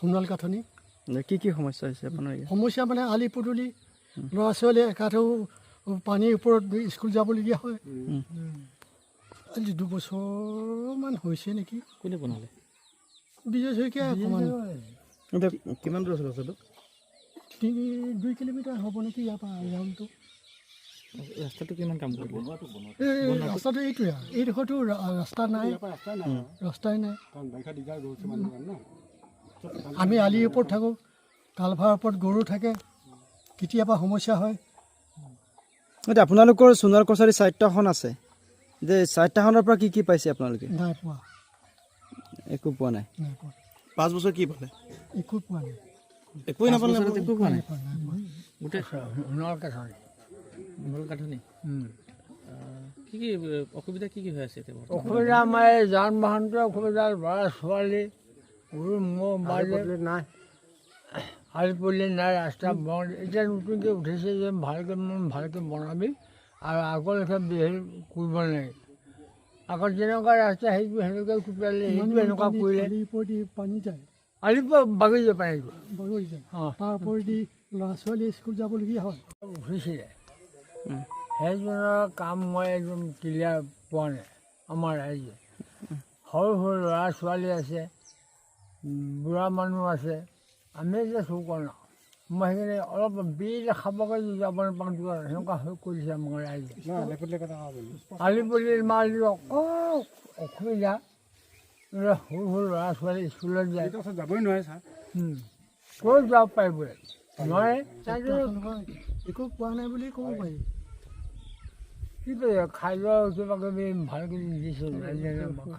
সোণোৱাল কাঠনি কি সমস্যা হৈছে আপোনাৰ? সমস্যা মানে আলি পদূলি, ল'ৰা ছোৱালীয়ে একাঠেও পানীৰ ওপৰত স্কুল যাবলগীয়া হয়। আজি 2 বছৰমান হৈছে নেকি। কোনে বনালে? বিজয় শইকীয়া অকণমান এতিয়া কিমান দূৰ আছে ৰাস্তাটো? 2 কিলোমিটাৰ হ'ব নেকি ইয়াৰ পৰা ৰাউণ্ডটো। ৰাস্তাটো কিমান কাম কৰিলে? এই ৰাস্তাটো এইটোৱে আৰু এইডোখৰতো ৰাস্তা নাই, ৰাস্তাই নাই। আমি আলিৰ ওপৰত থাকোঁ, কালভাৰৰ ওপৰত গৰু থাকে, কেতিয়াবা সমস্যা হয়। এতিয়া আপোনালোকৰ সোণোৱাল কছাৰী 4টা আছে যে 4টাখনৰ পৰা কি পাইছে আপোনালোকে? নাই পোৱা, একো পোৱা নাই। নাই পোৱা, 5 বছৰ কি পালে? একো পোৱা নাই, একোৱে নাপালে। একো পোৱা নাই। নাই পোৱা। গোটেই সোণোৱাল কাঠনি সোণোৱাল কাঠনি। কি অসুবিধা কি হৈ আছে এতিয়া? অসুবিধা আমাৰ এই যান বাহনটোৰ অসুবিধা, ল'ৰা ছোৱালী, গৰু ম'হ বাজে নাই, আলি পদূলি নাই, ৰাস্তা বন্ধ। এতিয়া নতুনকৈ উঠিছে যে ভালকৈ বনাবি আৰু আগলৈকে হেৰি কৰিব নাই। আগত যেনেকুৱা ৰাস্তা সেইটো সেনেকৈ কুটালে, সেইটো এনেকুৱা কৰিলে পানী যায়, আলিৰ পৰা বাগৰি যায় পানীটো, বাগৰি যায়। তাৰ ওপৰেদি ল'ৰা ছোৱালী স্কুল যাবলগীয়া হয়। উঠিছিলে সেইজনৰ কাম মই একদম ক্লিয়াৰ পোৱা নাই। আমাৰ ৰাইজে সৰু সৰু ল'ৰা ছোৱালী আছে, বুঢ়া মানুহ আছে, আমি এতিয়া চকু নাওঁ। মই সেইখিনি অলপ বিল খাবকৈ যাব নাপাওঁ, সেনেকুৱা হৈ কৰিছে আমাৰ ৰাইজে। আলি পদূলি মালি অকল অসুবিধা, সৰু সৰু ল'ৰা ছোৱালী স্কুলত যায়, যাবই নোৱাৰে ছাৰ। ক'ত যাব পাৰিব নোৱাৰে, একো পোৱা নাই বুলি ক'ব পাৰি। কি কৰিছে, খাদ্য কিবা কিবি ভালকৈ দিছোঁ